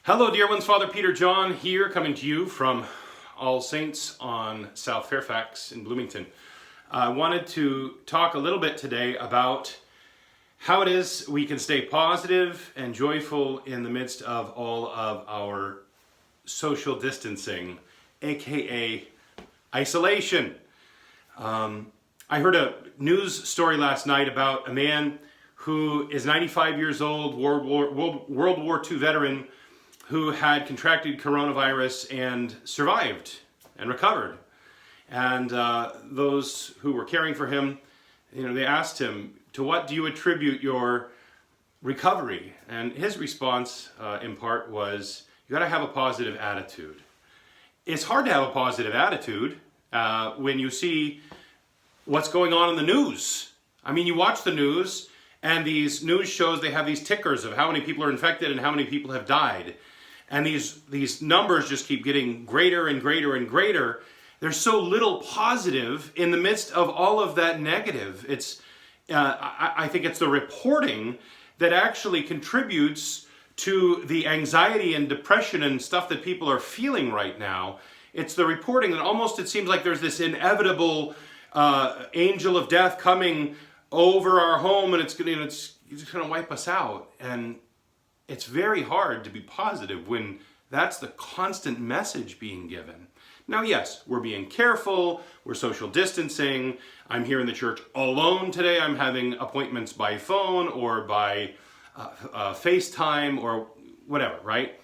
Hello, dear ones. Father Peter Jon here, coming to you from All Saints on South Fairfax in Bloomington. I wanted to talk a little bit today about how it is we can stay positive and joyful in the midst of all of our social distancing, aka isolation. I heard a news story last night about a man who is 95 years old, World War II veteran, who had contracted coronavirus and survived and recovered. And those who were caring for him, they asked him, to what do you attribute your recovery? And his response, in part, was, you got to have a positive attitude. It's hard to have a positive attitude when you see what's going on in the news. I mean, you watch the news, and these news shows, they have these tickers of how many people are infected and how many people have died. And these numbers just keep getting greater and greater and greater. There's so little positive in the midst of all of that negative. I think it's the reporting that actually contributes to the anxiety and depression and stuff that people are feeling right now. It's the reporting that almost it seems like there's this inevitable angel of death coming over our home, and it's going to wipe us out. And it's very hard to be positive when that's the constant message being given. Now, yes, we're being careful, we're social distancing. I'm here in the church alone today. I'm having appointments by phone or by FaceTime or whatever, right?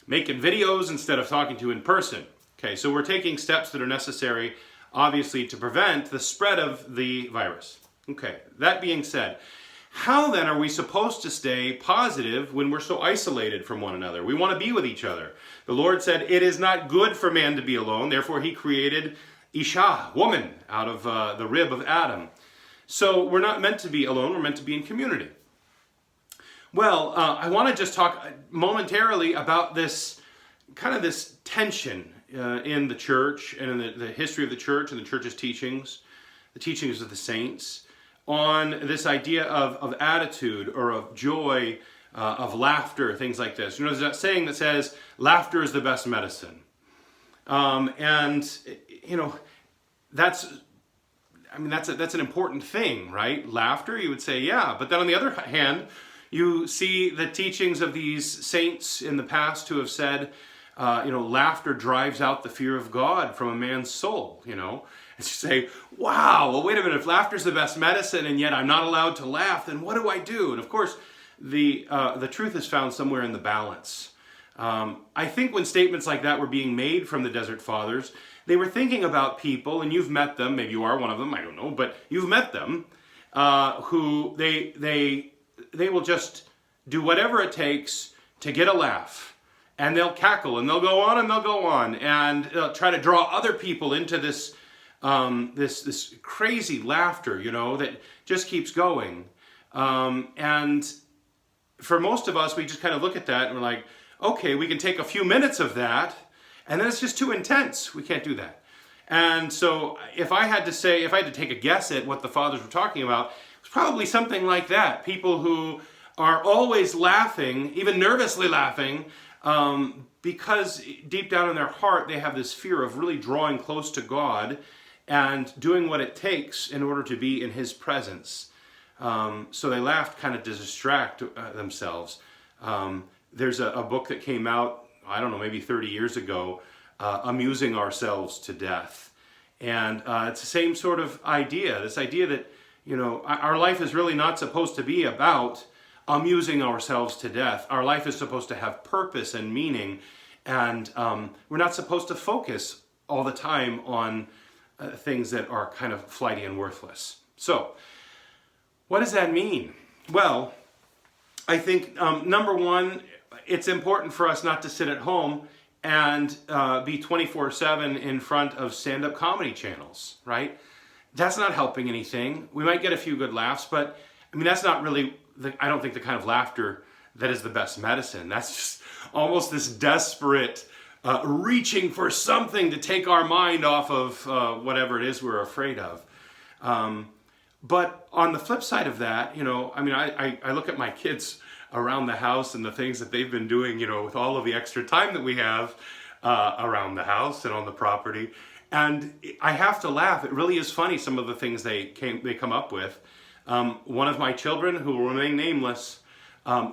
Making videos instead of talking to you in person. Okay, so we're taking steps that are necessary, obviously, to prevent the spread of the virus. Okay, that being said, how then are we supposed to stay positive when we're so isolated from one another? We want to be with each other. The Lord said, it is not good for man to be alone. Therefore, he created Isha, woman, out of the rib of Adam. So we're not meant to be alone. We're meant to be in community. Well, I want to just talk momentarily about this tension in the church and in the history of the church and the church's teachings, the teachings of the saints, on this idea of attitude or of joy, of laughter, things like this. There's that saying that says, laughter is the best medicine. That's an important thing, right? Laughter, you would say, yeah. But then on the other hand, you see the teachings of these saints in the past who have said, laughter drives out the fear of God from a man's soul, And you say, wow, well, wait a minute, if laughter's the best medicine and yet I'm not allowed to laugh, then what do I do? And of course, the truth is found somewhere in the balance. I think when statements like that were being made from the Desert Fathers, they were thinking about people, and you've met them, maybe you are one of them, I don't know, but you've met them, who they will just do whatever it takes to get a laugh. And they'll cackle, and they'll go on, and they'll try to draw other people into this this crazy laughter, that just keeps going. And for most of us, we just kind of look at that and we're like, okay, we can take a few minutes of that, and then it's just too intense. We can't do that. And so if I had to take a guess at what the fathers were talking about, it's probably something like that. People who are always laughing, even nervously laughing, because deep down in their heart, they have this fear of really drawing close to God and doing what it takes in order to be in His presence. So they laughed kind of to distract themselves. There's a book that came out, I don't know, maybe 30 years ago, Amusing Ourselves to Death. And it's the same sort of idea, this idea that, our life is really not supposed to be about amusing ourselves to death. Our life is supposed to have purpose and meaning, and we're not supposed to focus all the time on things that are kind of flighty and worthless. So, what does that mean? Well, I think, number one, it's important for us not to sit at home and be 24/7 in front of stand-up comedy channels, right? That's not helping anything. We might get a few good laughs, but that's not really, I don't think, the kind of laughter that is the best medicine. That's just almost this desperate reaching for something to take our mind off of whatever it is we're afraid of. But on the flip side of that, I look at my kids around the house and the things that they've been doing, you know, with all of the extra time that we have around the house and on the property. And I have to laugh. It really is funny, some of the things they come up with. One of my children, who will remain nameless,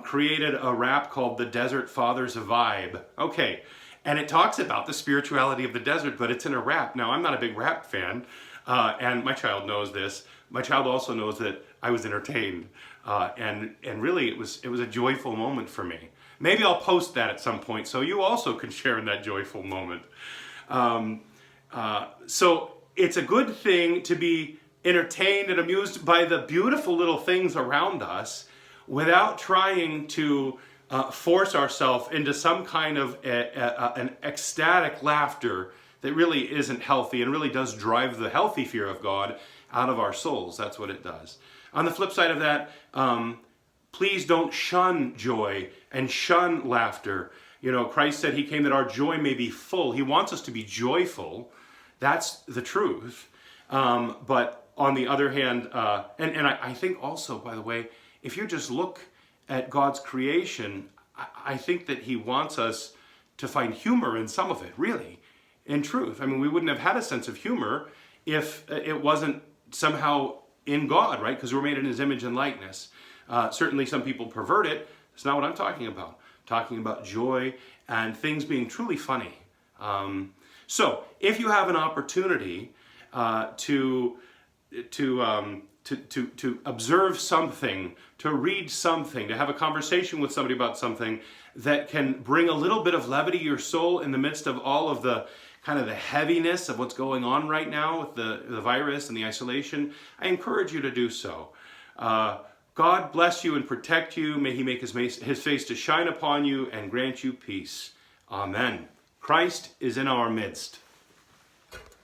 created a rap called The Desert Father's Vibe. Okay, and it talks about the spirituality of the desert, but it's in a rap. Now, I'm not a big rap fan, and my child knows this. My child also knows that I was entertained, and really it was a joyful moment for me. Maybe I'll post that at some point so you also can share in that joyful moment. So it's a good thing to be entertained and amused by the beautiful little things around us without trying to force ourselves into some kind of an ecstatic laughter that really isn't healthy and really does drive the healthy fear of God out of our souls. That's what it does. On the flip side of that, please don't shun joy and shun laughter. You know, Christ said he came that our joy may be full. He wants us to be joyful. That's the truth. But on the other hand, and I think also, by the way, if you just look at God's creation, I think that he wants us to find humor in some of it, really, in truth. I mean, we wouldn't have had a sense of humor if it wasn't somehow in God, right? Because we're made in his image and likeness. Certainly some people pervert it. It's not what I'm talking about. I'm talking about joy and things being truly funny. So if you have an opportunity to observe something, to read something, to have a conversation with somebody about something that can bring a little bit of levity to your soul in the midst of all of the kind of the heaviness of what's going on right now with the virus and the isolation, I encourage you to do so. God bless you and protect you. May he make his face to shine upon you and grant you peace. Amen. Christ is in our midst.